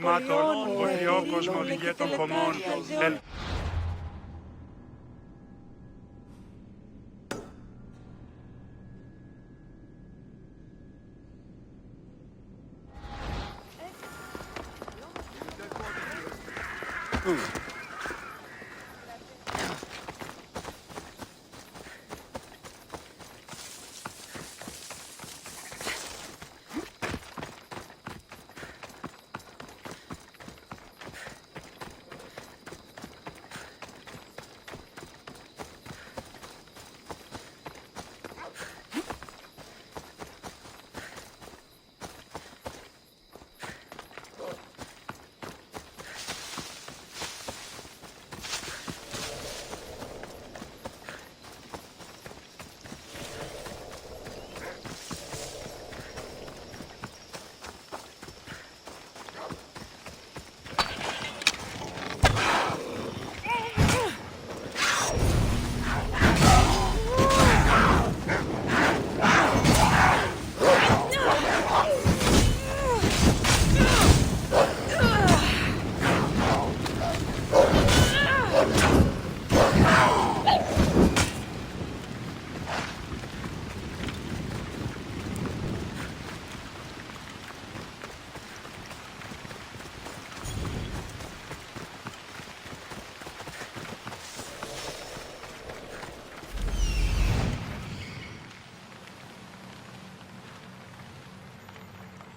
θυμάτων, ο Υιό κοσμοδηγέ των χωμών,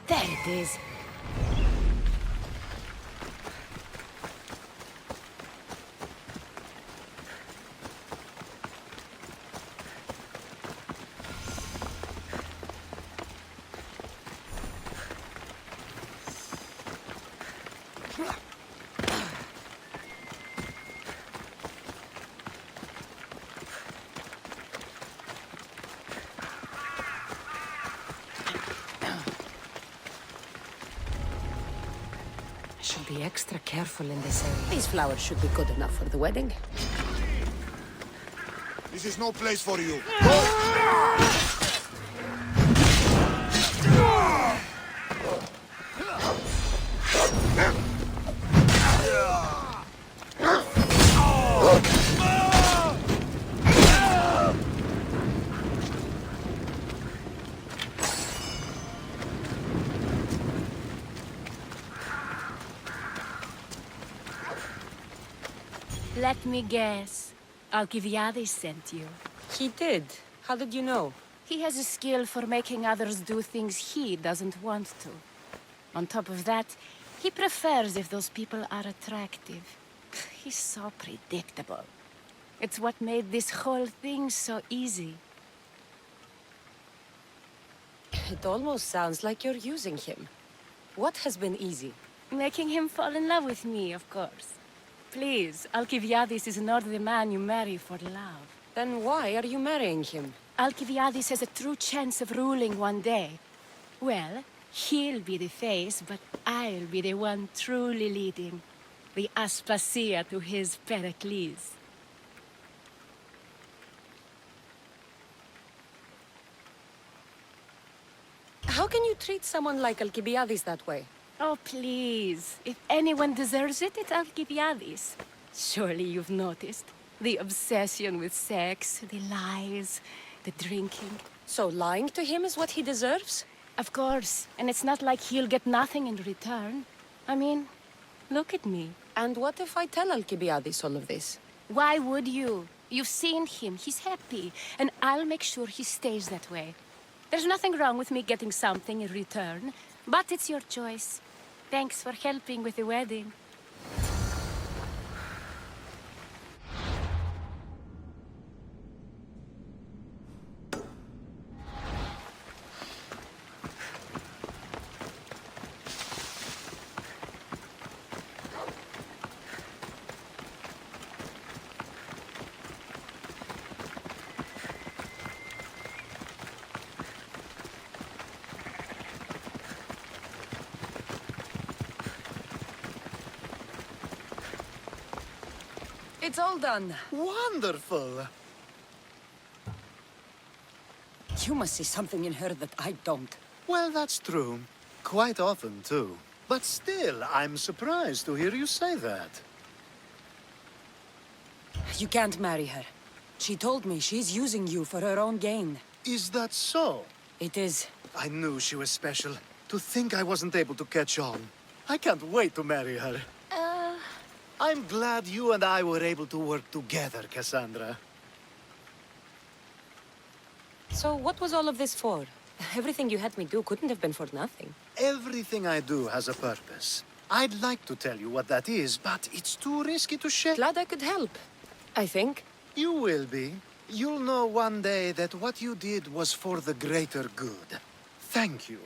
There it is. Should be extra careful in this area. These flowers should be good enough for the wedding. This is no place for you. Let me guess. Alcibiades sent you. He did. How did you know? He has a skill for making others do things he doesn't want to. On top of that, he prefers if those people are attractive. He's so predictable. It's what made this whole thing so easy. It almost sounds like you're using him. What has been easy? Making him fall in love with me, of course. Please, Alcibiades is not the man you marry for love. Then why are you marrying him? Alcibiades has a true chance of ruling one day. Well, he'll be the face, but I'll be the one truly leading. The Aspasia to his Pericles. How can you treat someone like Alcibiades that way? Oh, please. If anyone deserves it, it's Alcibiades. Surely you've noticed. The obsession with sex, the lies, the drinking. So lying to him is what he deserves? Of course. And it's not like he'll get nothing in return. I mean, look at me. And what if I tell Alcibiades all of this? Why would you? You've seen him. He's happy. And I'll make sure he stays that way. There's nothing wrong with me getting something in return. But it's your choice. Thanks for helping with the wedding. It's all done. Wonderful! You must see something in her that I don't. Well, that's true. Quite often, too. But still, I'm surprised to hear you say that. You can't marry her. She told me she's using you for her own gain. Is that so? It is. I knew she was special. To think I wasn't able to catch on. I can't wait to marry her. I'm glad you and I were able to work together, Cassandra. So what was all of this for? Everything you had me do couldn't have been for nothing. Everything I do has a purpose. I'd like to tell you what that is, but it's too risky to share. Glad I could help, I think. You will be. You'll know one day that what you did was for the greater good. Thank you.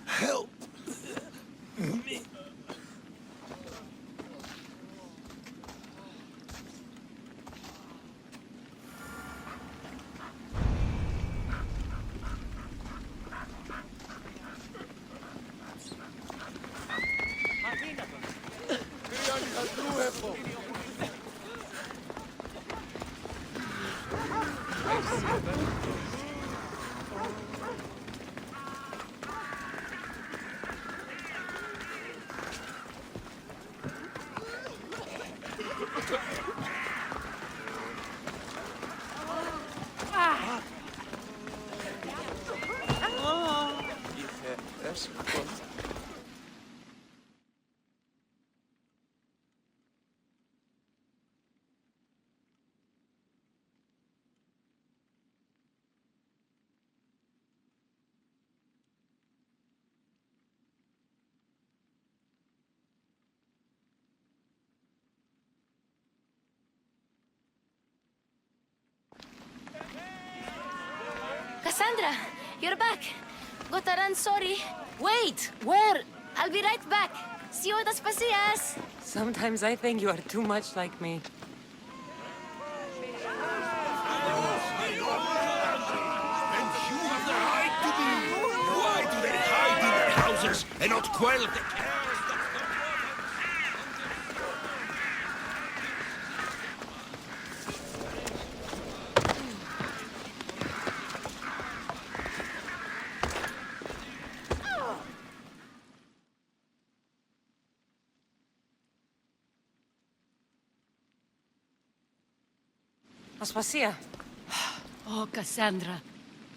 Help me. Cassandra, you're back. Gotta run, sorry. Wait! Where? I'll be right back. See you das pasillas. Sometimes I think you are too much like me. houses and not quell the chaos that Aspasia. Oh, Cassandra.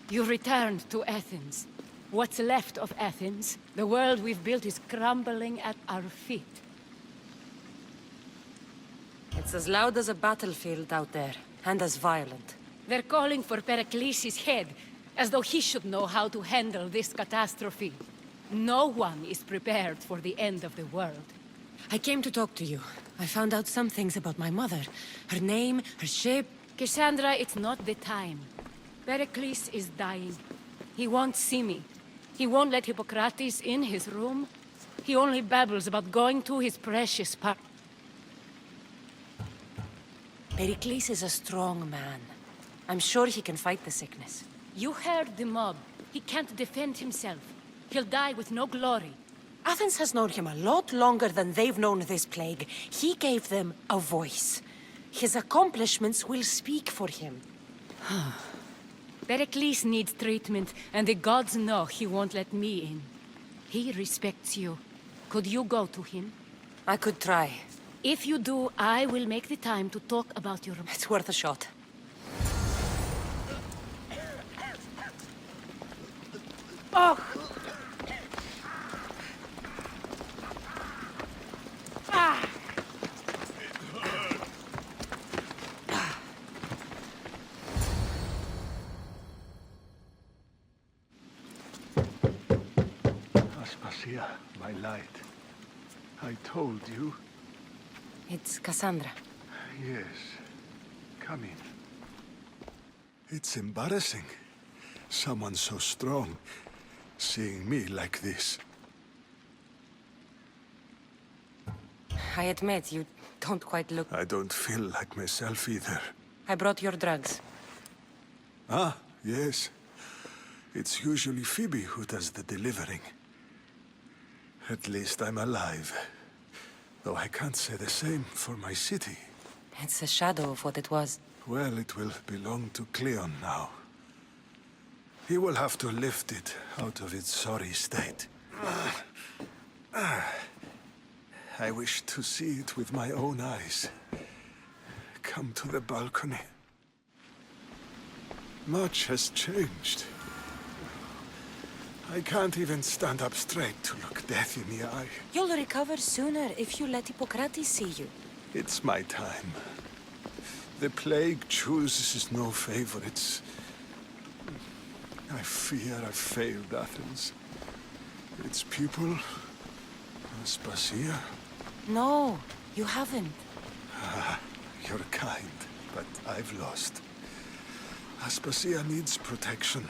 You returned to Athens. What's left of Athens, the world we've built is crumbling at our feet. It's as loud as a battlefield out there, and as violent. They're calling for Pericles' head, as though he should know how to handle this catastrophe. No one is prepared for the end of the world. I came to talk to you. I found out some things about my mother. Her name, her shape. Cassandra, it's not the time. Pericles is dying. He won't see me. He won't let Hippocrates in his room. He only babbles about going to his precious Pericles is a strong man. I'm sure he can fight the sickness. You heard the mob. He can't defend himself. He'll die with no glory. Athens has known him a lot longer than they've known this plague. He gave them a voice. His accomplishments will speak for him. Pericles needs treatment, and the gods know he won't let me in. He respects you. Could you go to him? I could try. If you do, I will make the time to talk about your... It's worth a shot. Oh! Ah! Aspasia, my light. I told you. It's Cassandra. Yes. Come in. It's embarrassing. Someone so strong, seeing me like this. I admit, you don't quite look... I don't feel like myself either. I brought your drugs. Ah, yes. It's usually Phoebe who does the delivering. At least I'm alive. Though I can't say the same for my city. It's a shadow of what it was. Well, it will belong to Cleon now. He will have to lift it out of its sorry state. I wish to see it with my own eyes. Come to the balcony. Much has changed. I can't even stand up straight to look death in the eye. You'll recover sooner if you let Hippocrates see you. It's my time. The plague chooses no favorites. I fear I've failed Athens. Its people, Aspasia. No, you haven't. You're kind, but I've lost. Aspasia needs protection,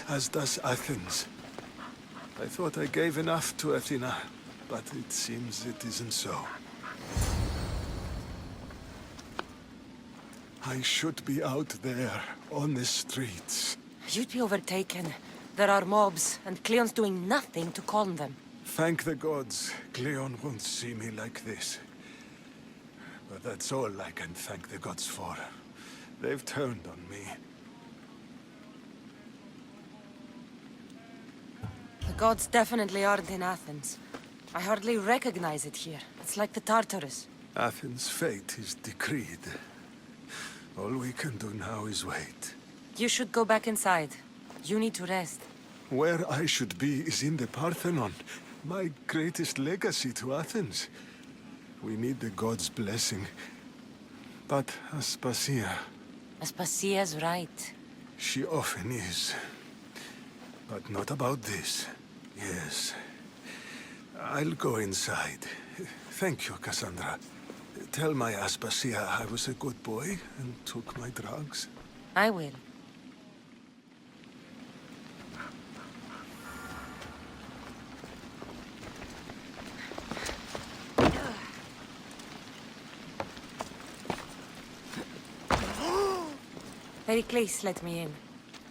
as does Athens. I thought I gave enough to Athena, but it seems it isn't so. I should be out there, on the streets. You'd be overtaken. There are mobs, and Cleon's doing nothing to calm them. Thank the gods, Cleon won't see me like this. But that's all I can thank the gods for. They've turned on me. The gods definitely aren't in Athens. I hardly recognize it here. It's like the Tartarus. Athens' fate is decreed. All we can do now is wait. You should go back inside. You need to rest. Where I should be is in the Parthenon, my greatest legacy to Athens. We need the gods' blessing. But Aspasia... Aspasia's right. She often is. But not about this. Yes. I'll go inside. Thank you, Cassandra. Tell my Aspasia I was a good boy and took my drugs. I will. Pericles let me in.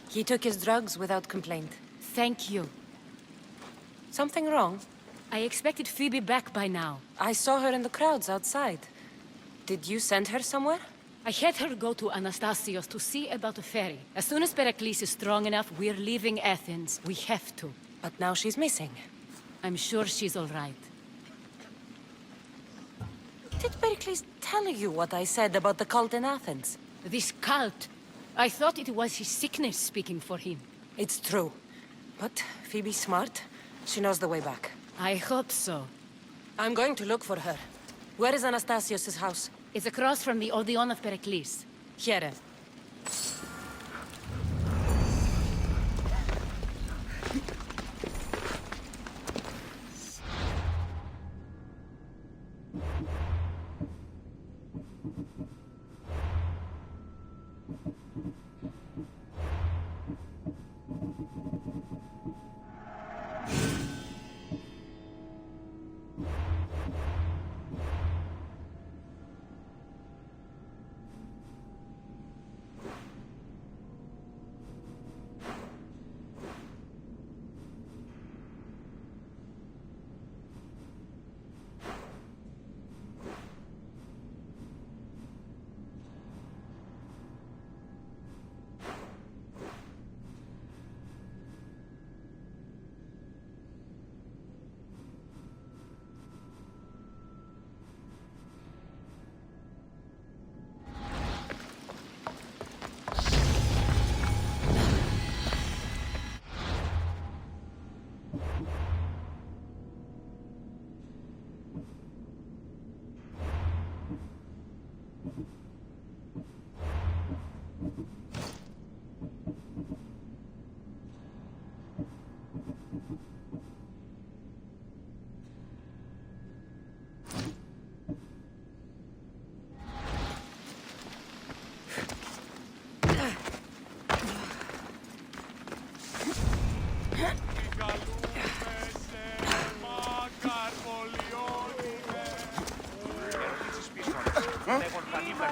He took his drugs without complaint. Thank you. Something wrong? I expected Phoebe back by now. I saw her in the crowds outside. Did you send her somewhere? I had her go to Anastasios to see about the ferry. As soon as Pericles is strong enough, we're leaving Athens. We have to. But now she's missing. I'm sure she's all right. Did Pericles tell you what I said about the cult in Athens? This cult. I thought it was his sickness speaking for him. It's true. But Phoebe's smart. She knows the way back. I hope so. I'm going to look for her. Where is Anastasios' house? It's across from the Odeon of Pericles. Here.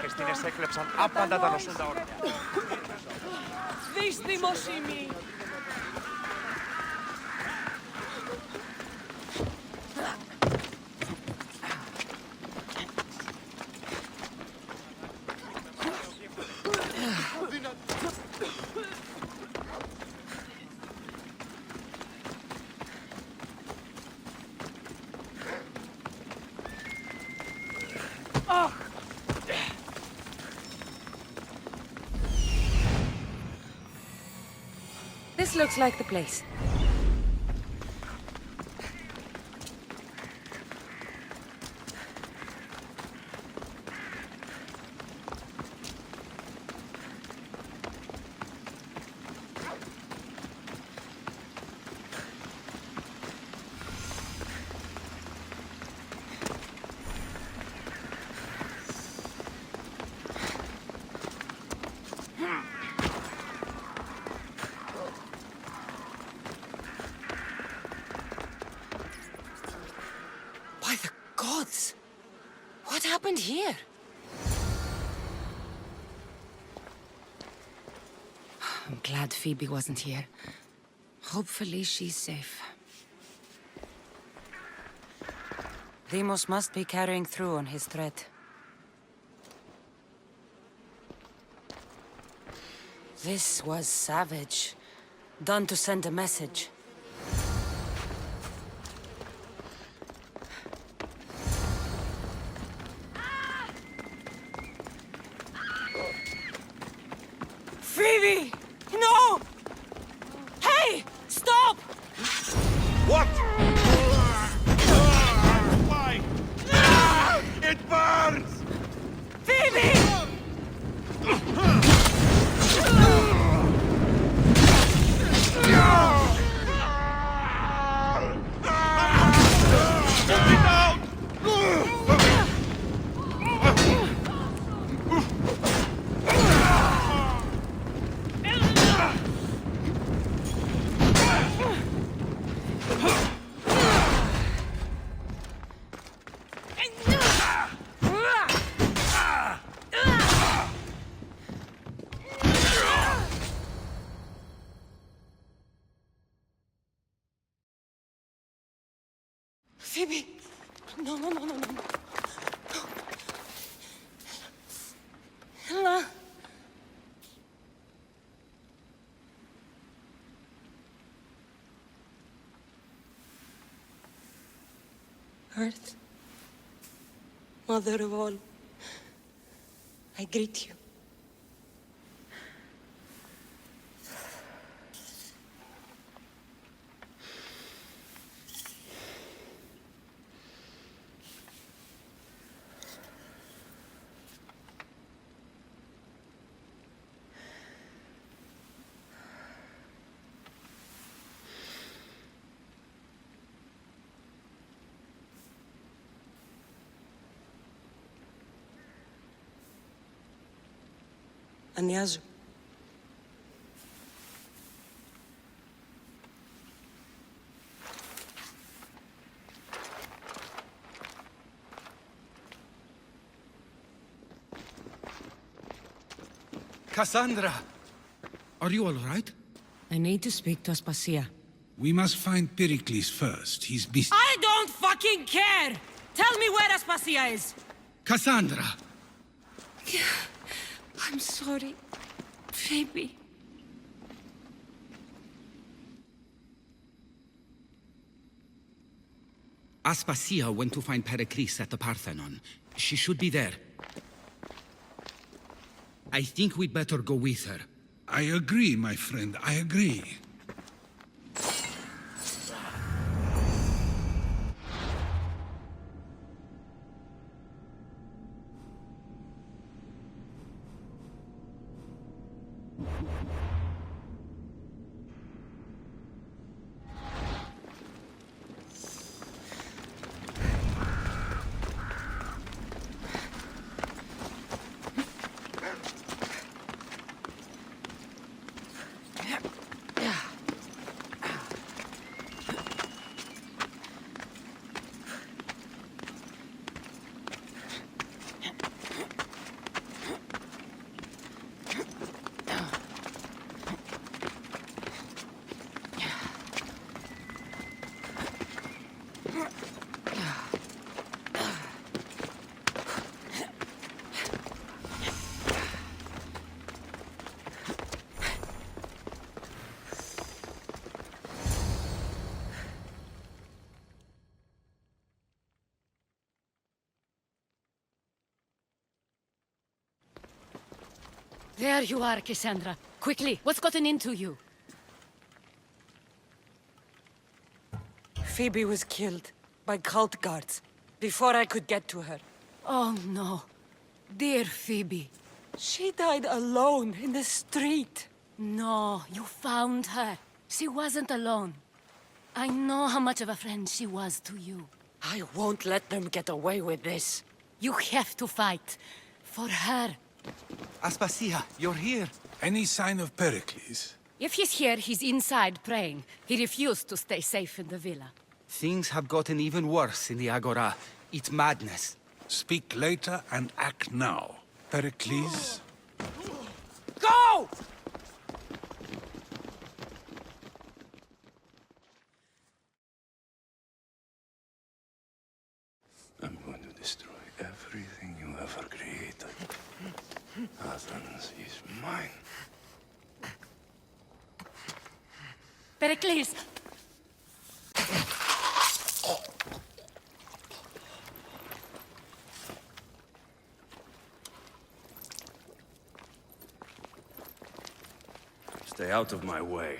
Έκτινες έκλεψαν άπαντα τα νοσούντα όρια. Δεις δημοσίμη! This looks like the place. By the gods! What happened here? I'm glad Phoebe wasn't here. Hopefully she's safe. Deimos must be carrying through on his threat. This was savage. Done to send a message. Phoebe! No! Hey! Stop! What? Why? It burns! Phoebe! Get out! Phoebe! No, no, no, no, no. Ella. Earth, Mother of all, I greet you. Ανιάζω. Cassandra! Are you all right? I need to speak to Aspasia. We must find Pericles first. He's missing. I don't fucking care! Tell me where Aspasia is! Cassandra! I'm sorry, Phoebe. Aspasia went to find Pericles at the Parthenon. She should be there. I think we'd better go with her. I agree, my friend, I agree. There you are, Cassandra. Quickly, what's gotten into you? Phoebe was killed by cult guards before I could get to her. Oh, no. Dear Phoebe. She died alone in the street. No, you found her. She wasn't alone. I know how much of a friend she was to you. I won't let them get away with this. You have to fight. For her. Aspasia, you're here. Any sign of Pericles? If he's here, he's inside praying. He refused to stay safe in the villa. Things have gotten even worse in the Agora. It's madness. Speak later and act now. Pericles? Go! I'm going to destroy everything you ever created. Athens is mine. Pericles! Stay out of my way.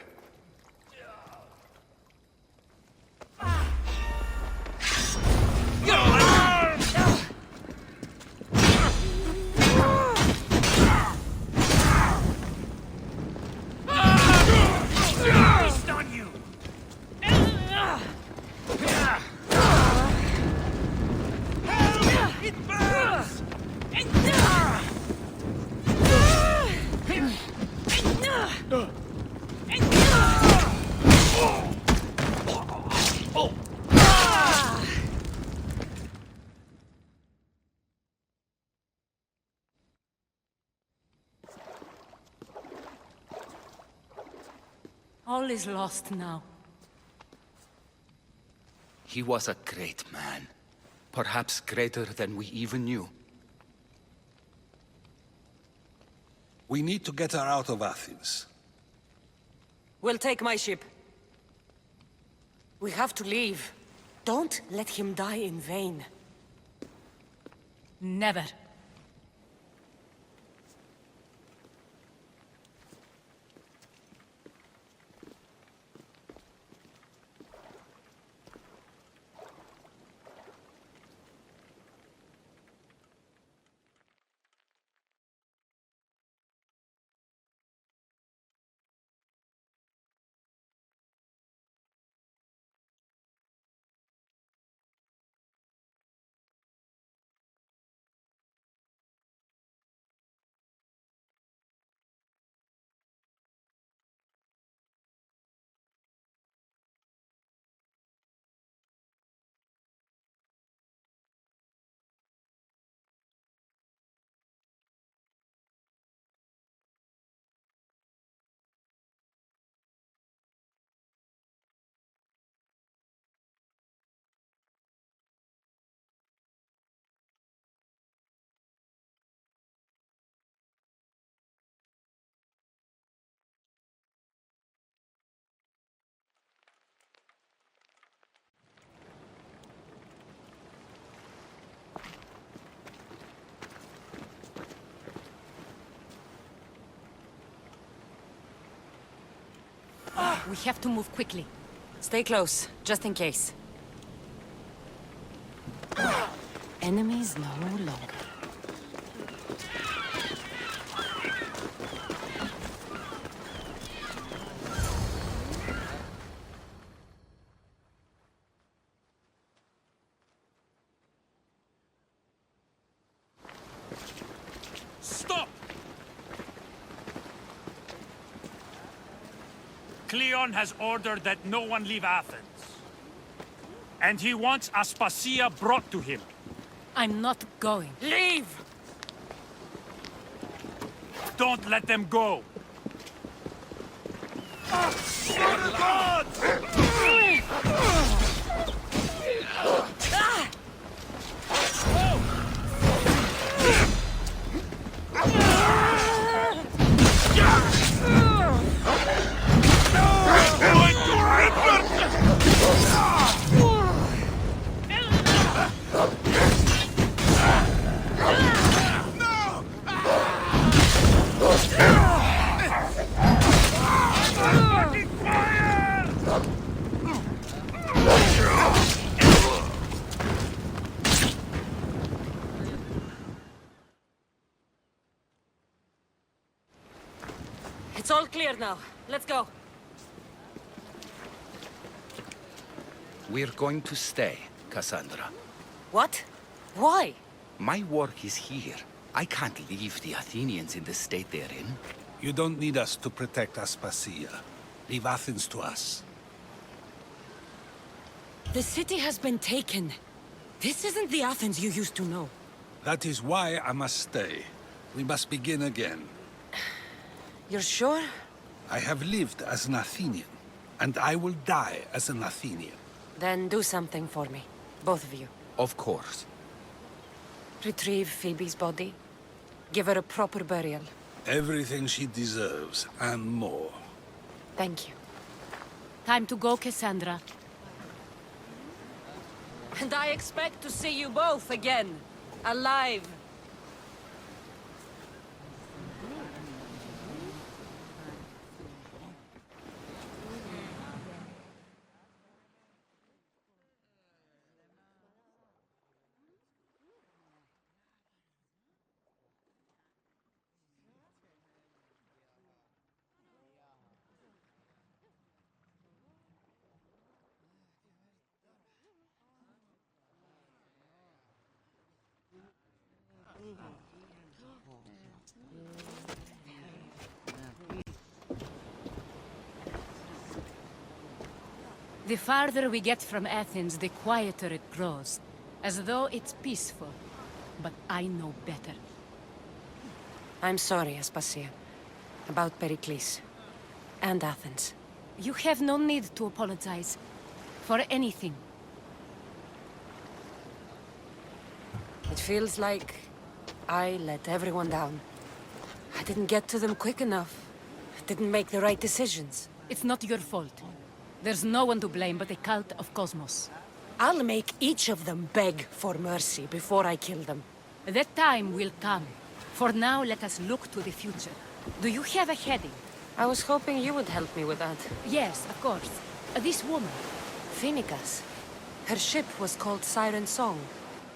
All is lost now. He was a great man. Perhaps greater than we even knew. We need to get her out of Athens. We'll take my ship. We have to leave. Don't let him die in vain. Never. We have to move quickly. Stay close, just in case. Enemies no longer. Stop! Cleon has ordered that no one leave Athens. And he wants Aspasia brought to him. I'm not going. Leave! Don't let them go! It's all clear now. Let's go. We're going to stay, Cassandra. What? Why? My work is here. I can't leave the Athenians in the state they're in. You don't need us to protect Aspasia. Leave Athens to us. The city has been taken. This isn't the Athens you used to know. That is why I must stay. We must begin again. You're sure? I have lived as an Athenian, and I will die as an Athenian. Then do something for me. Both of you. Of course. Retrieve Phoebe's body. Give her a proper burial. Everything she deserves, and more. Thank you. Time to go, Cassandra. And I expect to see you both again. Alive. The farther we get from Athens, the quieter it grows. As though it's peaceful. But I know better. I'm sorry, Aspasia. About Pericles. And Athens. You have no need to apologize. For anything. It feels like I let everyone down. I didn't get to them quick enough. I didn't make the right decisions. It's not your fault. There's no one to blame but the cult of Cosmos. I'll make each of them beg for mercy before I kill them. That time will come. For now, let us look to the future. Do you have a heading? I was hoping you would help me with that. Yes, of course. This woman. Phoenicas. Her ship was called Siren Song.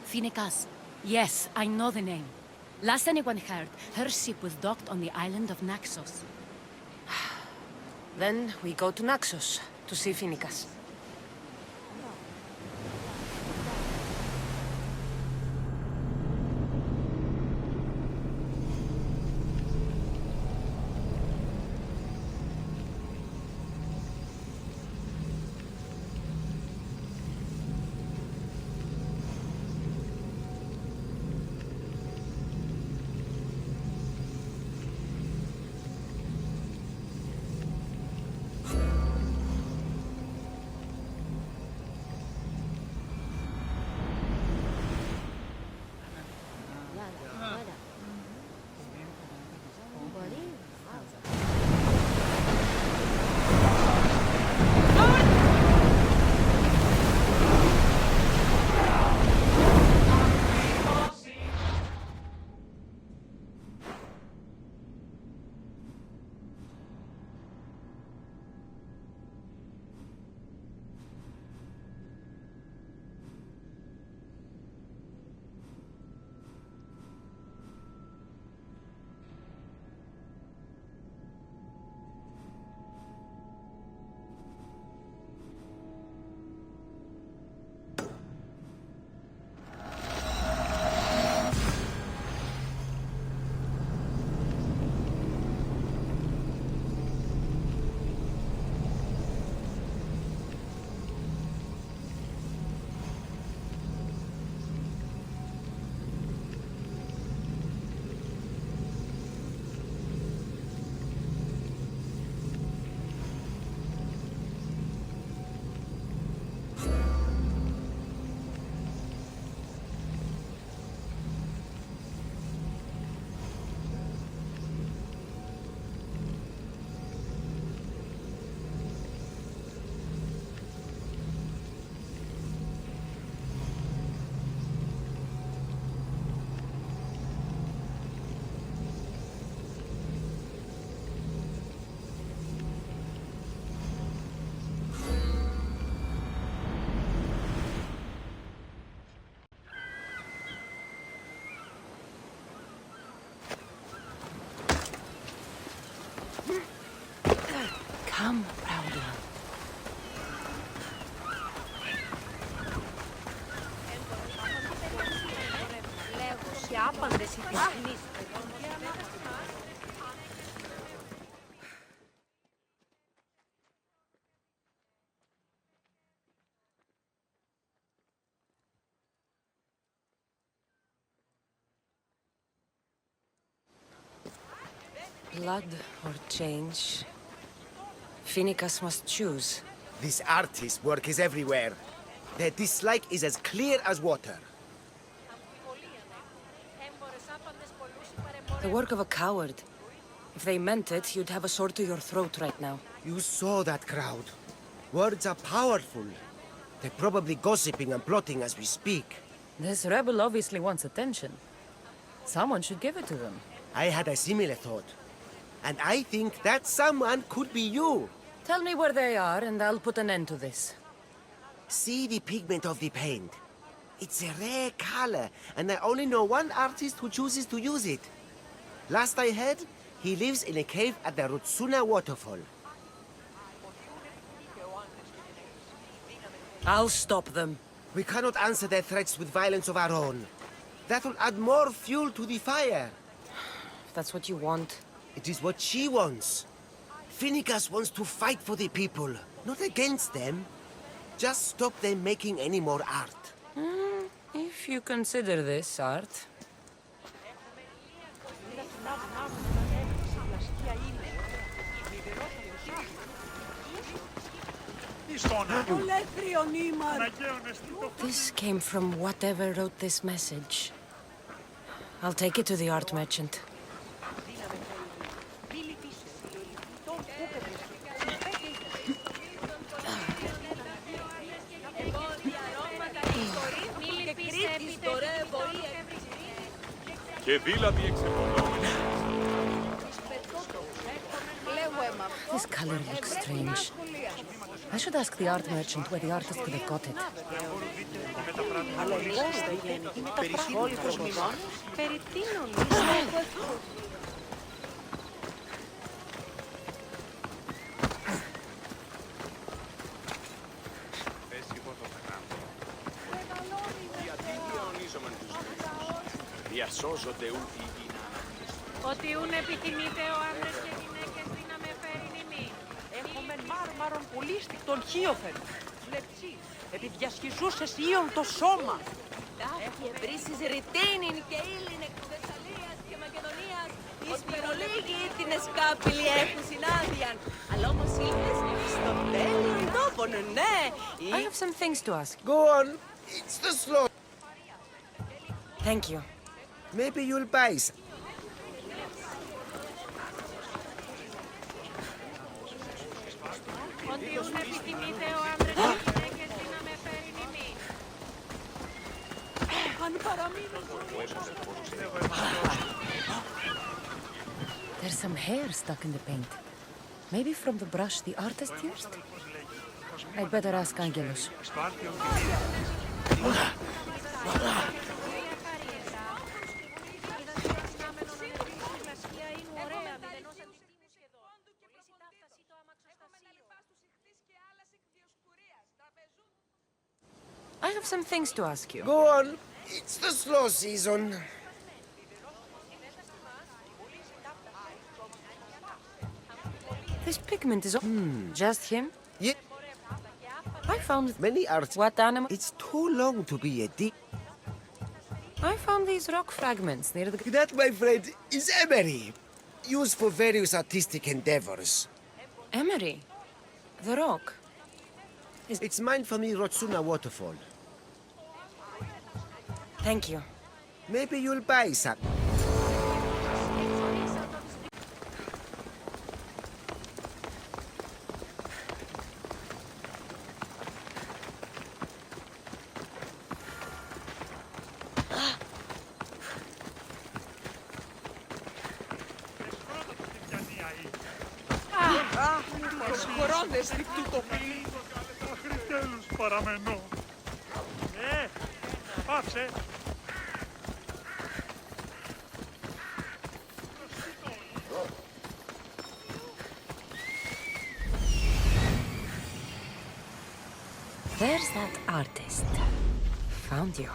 Phoenicas. Yes, I know the name. Last anyone heard, her ship was docked on the island of Naxos. Then we go to Naxos to see Phoenicas. Come, proud one. Blood or change? Phoenicas must choose. This artist's work is everywhere. Their dislike is as clear as water. The work of a coward. If they meant it, you'd have a sword to your throat right now. You saw that crowd. Words are powerful. They're probably gossiping and plotting as we speak. This rebel obviously wants attention. Someone should give it to them. I had a similar thought. And I think that someone could be you. Tell me where they are, and I'll put an end to this. See the pigment of the paint. It's a rare color, and I only know one artist who chooses to use it. Last I heard, he lives in a cave at the Rutsuna waterfall. I'll stop them. We cannot answer their threats with violence of our own. That will add more fuel to the fire. If that's what you want. It is what she wants. Phoenicas wants to fight for the people, not against them. Just stop them making any more art. If you consider this art. This came from whatever wrote this message. I'll take it to the art merchant. Και δίλατη εξεπολόμενη. This color looks strange. I should ask the art merchant where the artist could have got it. Διασώζονται ούτοι οι Ότι ούν επιθυμείτε ο άντρες και γυναίκες να με φέρει νημή. Έχουμε μάρμαρον πολύ στικτον χίοφεν. Λεψί, επί διασχιζούσες ήον το σώμα. Έχει ευρύσεις ρητίνιν και ύλιν εκ Θεσσαλίας και Μακεδονίας. Εις πυρολίγοι την εσκάπηλη έχουν συνάδειαν. Αλλά όμως ήλπες στον τέλειον τόπον, ναι. I have some things to ask. Go on. It's the slow. Thank you. Maybe you'll buy some. Ότι ούν επιθυμείτε ο άντρες και γυναίκες να με φέρει νημή. Αν παραμείνω There's some hair stuck in the paint. Maybe from the brush the artist used? I'd better ask Angelos. I have some things to ask you. Go on. It's the slow season. This pigment is... Just him? Yeah. I found... Many arts. What animal? It's too long to be a deep. I found these rock fragments near the... That, my friend, is emery. Used for various artistic endeavors. Emery? The rock? It's mined from the Rotsuna waterfall. Thank you. Maybe you'll buy some. σκορώνες δικτού το φίλι. Άχρη τέλους παραμενώ. Πάψε. There's that artist. Found you.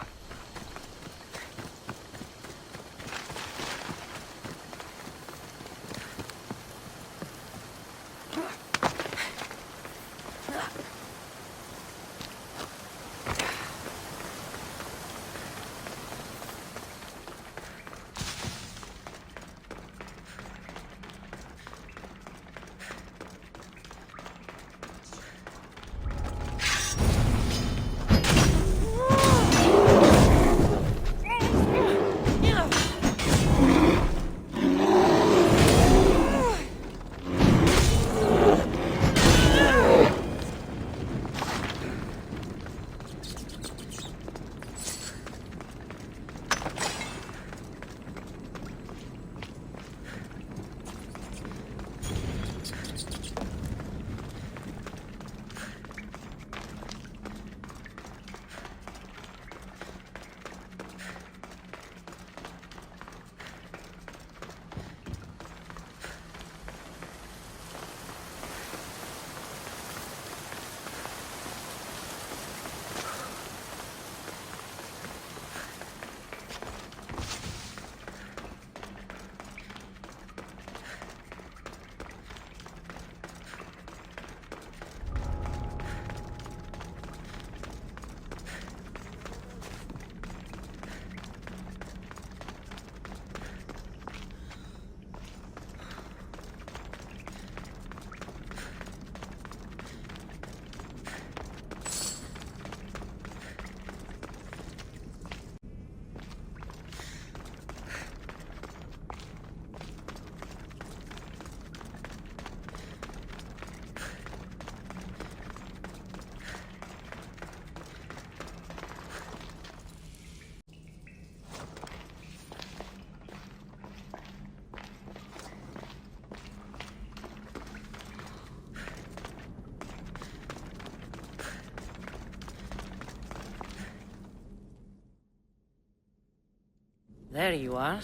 There you are.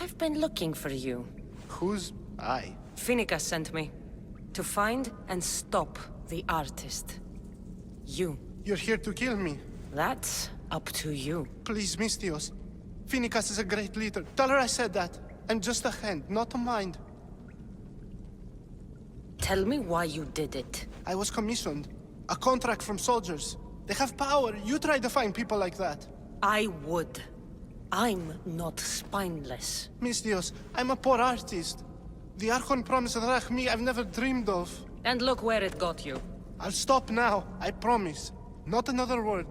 I've been looking for you. Who's I? Finica sent me. To find and stop the artist. You. You're here to kill me. That's up to you. Please, Mistios. Finicas is a great leader. Tell her I said that. I'm just a hand, not a mind. Tell me why you did it. I was commissioned. A contract from soldiers. They have power. You try to find people like that. I would. I'm not spineless. Mistios, I'm a poor artist. The Archon promised Rachmi I've never dreamed of. And look where it got you. I'll stop now, I promise. Not another word.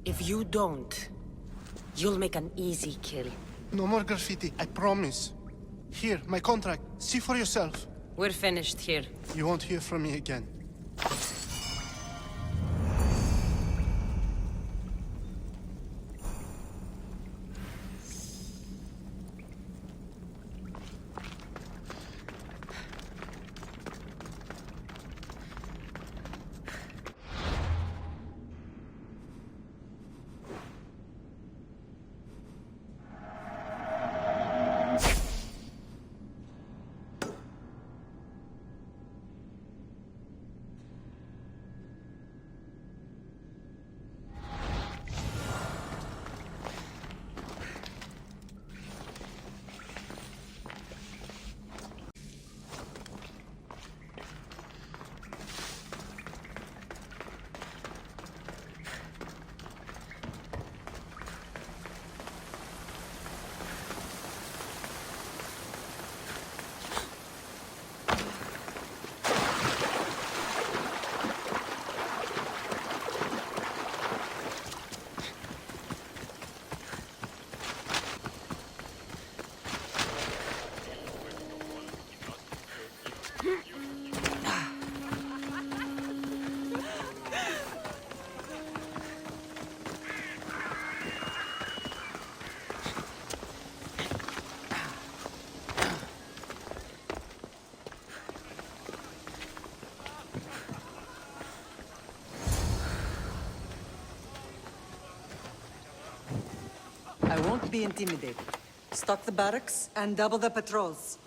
If you don't, you'll make an easy kill. No more graffiti, I promise. Here, my contract. See for yourself. We're finished here. You won't hear from me again. I won't be intimidated. Stock the barracks and double the patrols.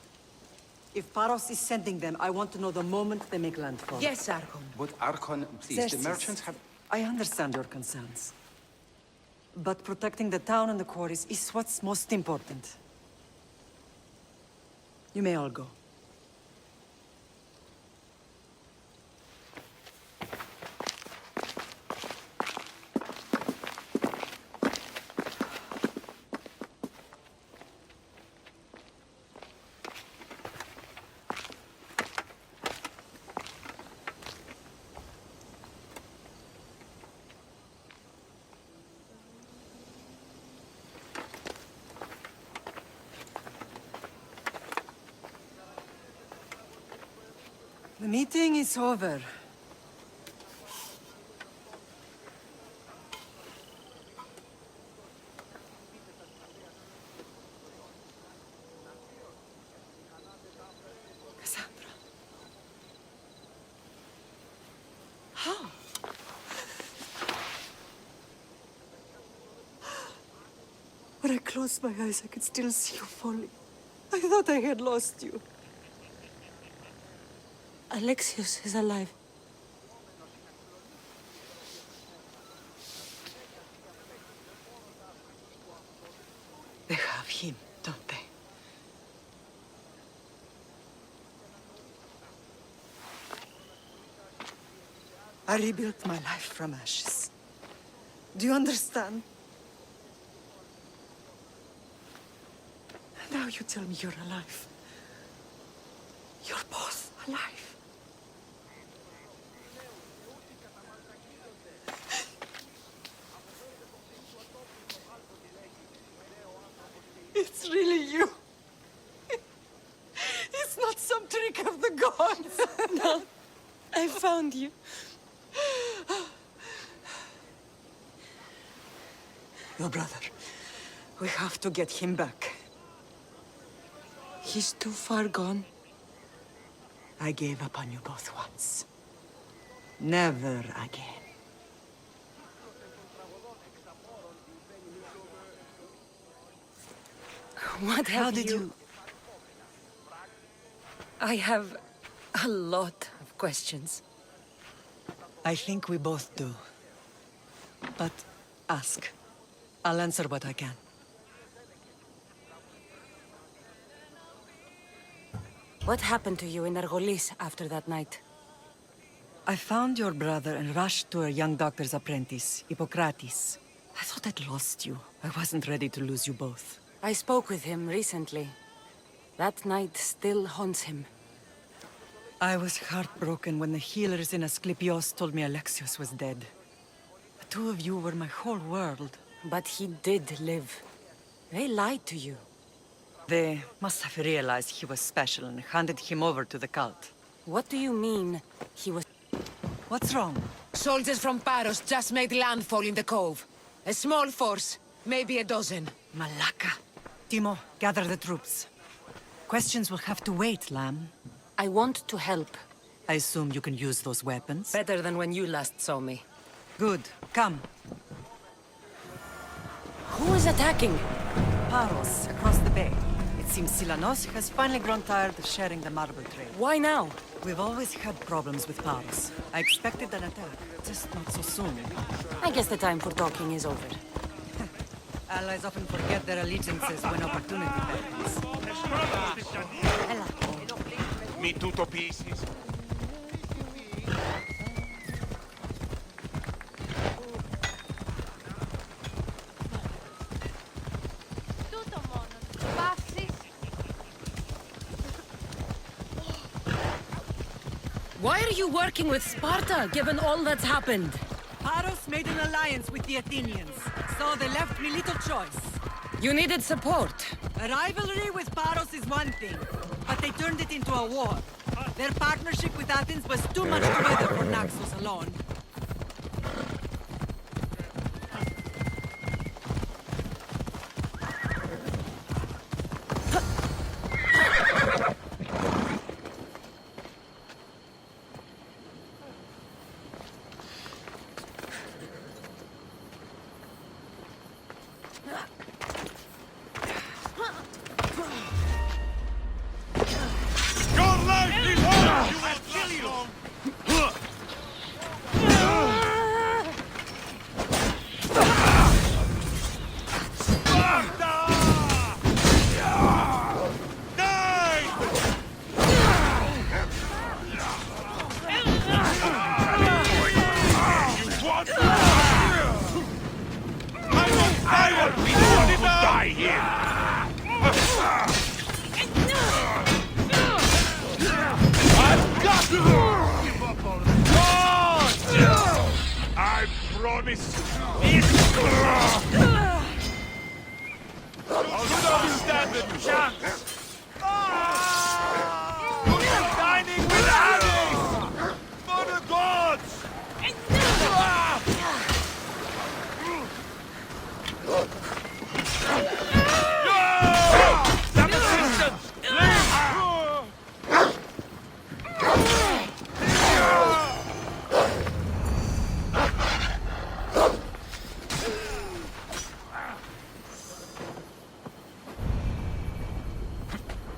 If Paros is sending them, I want to know the moment they make landfall. Yes, Archon. But Archon, please, Xerxes, the merchants have... I understand your concerns. But protecting the town and the quarries is what's most important. You may all go. The meeting is over. Cassandra. How? When I closed my eyes, I could still see you falling. I thought I had lost you. Alexios is alive. They have him, don't they? I rebuilt my life from ashes. Do you understand? Now you tell me you're alive. You're both alive. It's really you. It's not some trick of the gods. No, I found you. Your brother. We have to get him back. He's too far gone. I gave up on you both once. Never again. What How have did you... I have a lot of questions. I think we both do. But ask. I'll answer what I can. What happened to you in Argolis after that night? I found your brother and rushed to a young doctor's apprentice, Hippocrates. I thought I'd lost you. I wasn't ready to lose you both. I spoke with him recently. That night still haunts him. I was heartbroken when the healers in Asclepios told me Alexios was dead. The two of you were my whole world. But he did live. They lied to you. They must have realized he was special and handed him over to the cult. What do you mean, he was... What's wrong? Soldiers from Paros just made landfall in the cove. A small force, maybe a dozen. Malaka. Timo, gather the troops. Questions will have to wait, Lamb. I want to help. I assume you can use those weapons? Better than when you last saw me. Good. Come. Who is attacking? Paros, across the bay. It seems Silanos has finally grown tired of sharing the marble trade. Why now? We've always had problems with Paros. I expected an attack, just not so soon. I guess the time for talking is over. Allies often forget their allegiances when opportunity beckons. Mi tutto pieces. Why are you working with Sparta, given all that's happened? Paros made an alliance with the Athenians, so they left me little choice. You needed support. A rivalry with Paros is one thing, but they turned it into a war. Their partnership with Athens was too much to weather for Naxos alone.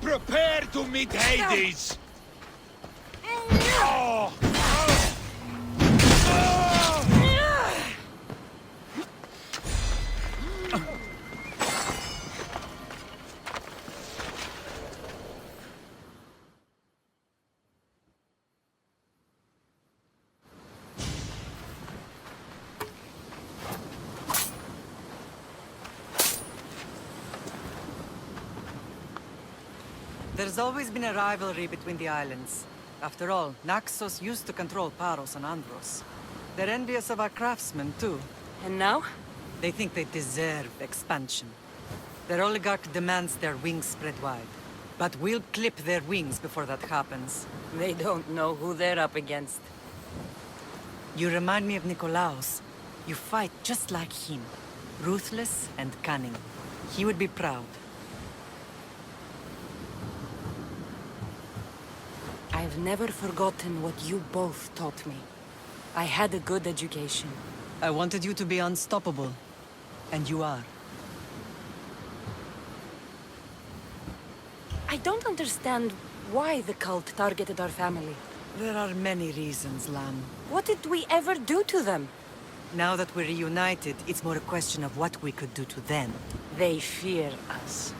Prepare to meet Hades! There's always been a rivalry between the islands. After all, Naxos used to control Paros and Andros. They're envious of our craftsmen, too. And now? They think they deserve expansion. Their oligarch demands their wings spread wide. But we'll clip their wings before that happens. They don't know who they're up against. You remind me of Nikolaos. You fight just like him. Ruthless and cunning. He would be proud. I've never forgotten what you both taught me. I had a good education. I wanted you to be unstoppable. And you are. I don't understand why the cult targeted our family. There are many reasons, Lamb. What did we ever do to them? Now that we're reunited, it's more a question of what we could do to them. They fear us.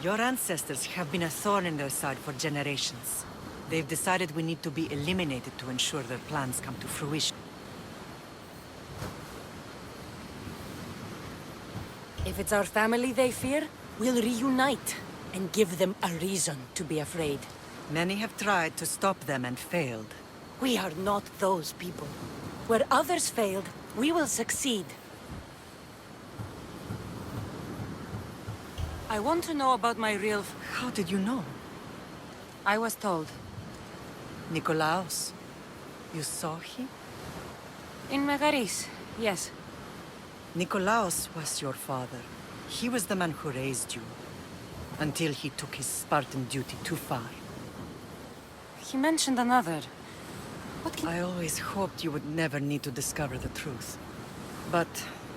Your ancestors have been a thorn in their side for generations. They've decided we need to be eliminated to ensure their plans come to fruition. If it's our family they fear, we'll reunite and give them a reason to be afraid. Many have tried to stop them and failed. We are not those people. Where others failed, we will succeed. I want to know about my real... How did you know? I was told. Nikolaos. You saw him? In Megaris, yes. Nikolaos was your father. He was the man who raised you. Until he took his Spartan duty too far. He mentioned another. I always hoped you would never need to discover the truth. But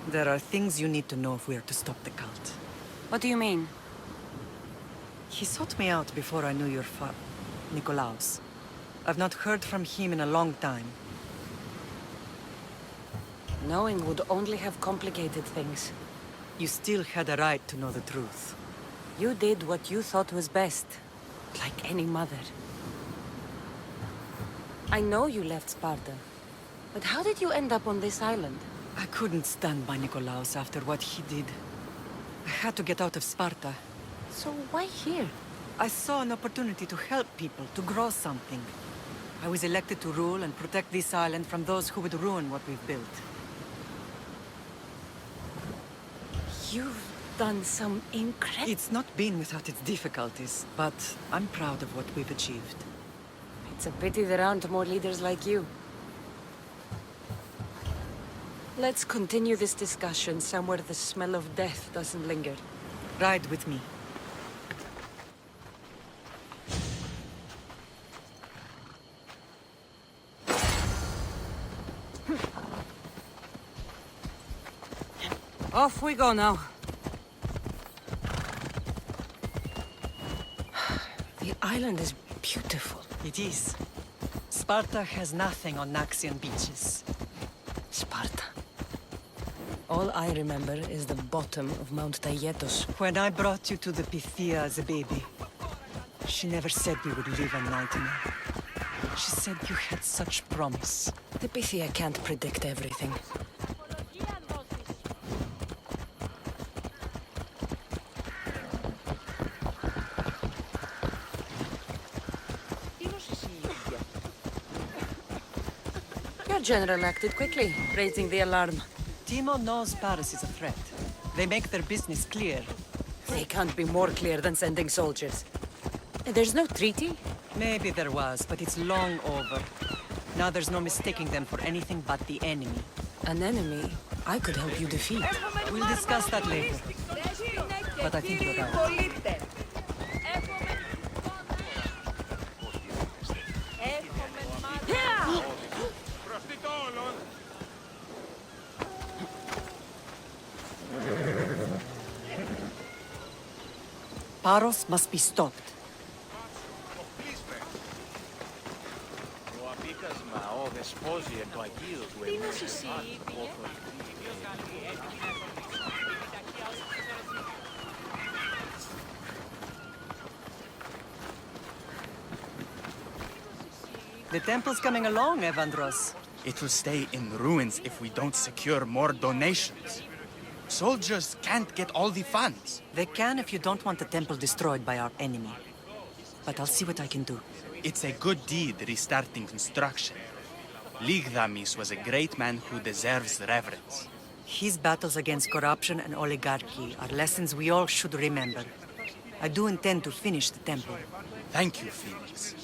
there are things you need to know if we are to stop the cult. What do you mean? He sought me out before I knew your Nikolaos. I've not heard from him in a long time. Knowing would only have complicated things. You still had a right to know the truth. You did what you thought was best. Like any mother. I know you left Sparta. But how did you end up on this island? I couldn't stand by Nikolaos after what he did. I had to get out of Sparta. So why here? I saw an opportunity to help people, to grow something. I was elected to rule and protect this island from those who would ruin what we've built. You've done some incredible... It's not been without its difficulties, but I'm proud of what we've achieved. It's a pity there aren't more leaders like you. Let's continue this discussion somewhere the smell of death doesn't linger. Ride with me. Off we go now. The island is beautiful. It is. Sparta has nothing on Naxian beaches. Sparta. All I remember is the bottom of Mount Taygetos. When I brought you to the Pythia as a baby, she never said we would live a nightmare. She said you had such promise. The Pythia can't predict everything. Your general acted quickly, raising the alarm. Timo knows Paris is a threat. They make their business clear. They can't be more clear than sending soldiers. There's no treaty? Maybe there was, but it's long over. Now there's no mistaking them for anything but the enemy. An enemy I could help you defeat. We'll discuss that later. But I think you're right. Paros must be stopped. The temple's coming along, Evandros. It will stay in ruins if we don't secure more donations. Soldiers can't get all the funds. They can if you don't want the temple destroyed by our enemy. But I'll see what I can do. It's a good deed restarting construction. Ligdamis was a great man who deserves reverence. His battles against corruption and oligarchy are lessons we all should remember. I do intend to finish the temple. Thank you, Phoenix.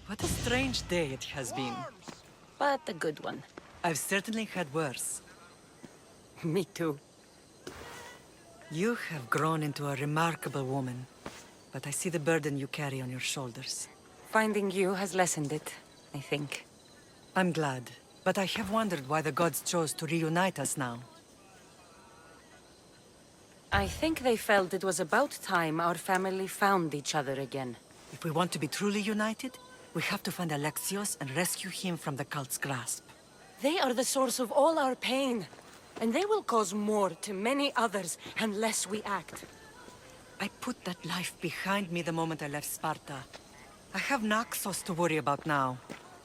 What a strange day it has been. But a good one. I've certainly had worse. Me too. You have grown into a remarkable woman, but I see the burden you carry on your shoulders. Finding you has lessened it, I think. I'm glad, but I have wondered why the gods chose to reunite us now. I think they felt it was about time our family found each other again. If we want to be truly united, we have to find Alexios and rescue him from the cult's grasp. They are the source of all our pain, and they will cause more to many others unless we act. I put that life behind me the moment I left Sparta. I have Naxos to worry about now.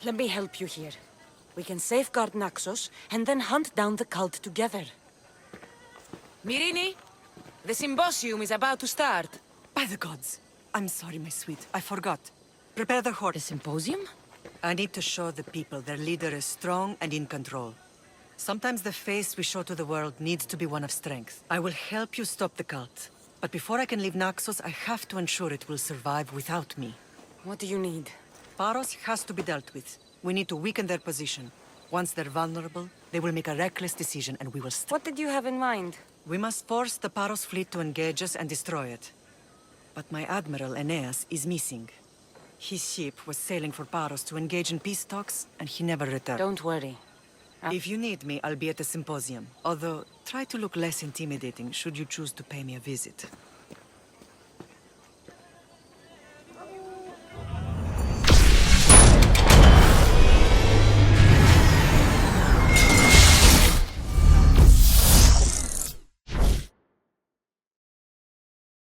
Let me help you here. We can safeguard Naxos, and then hunt down the cult together. Myrrine, the symposium is about to start. By the gods! I'm sorry, my sweet. I forgot. Prepare the horse. The symposium? I need to show the people their leader is strong and in control. Sometimes the face we show to the world needs to be one of strength. I will help you stop the cult. But before I can leave Naxos, I have to ensure it will survive without me. What do you need? Paros has to be dealt with. We need to weaken their position. Once they're vulnerable, they will make a reckless decision and we will What did you have in mind? We must force the Paros fleet to engage us and destroy it. But my admiral, Aeneas, is missing. His ship was sailing for Paros to engage in peace talks, and he never returned. Don't worry. If you need me, I'll be at the symposium. Although, try to look less intimidating should you choose to pay me a visit.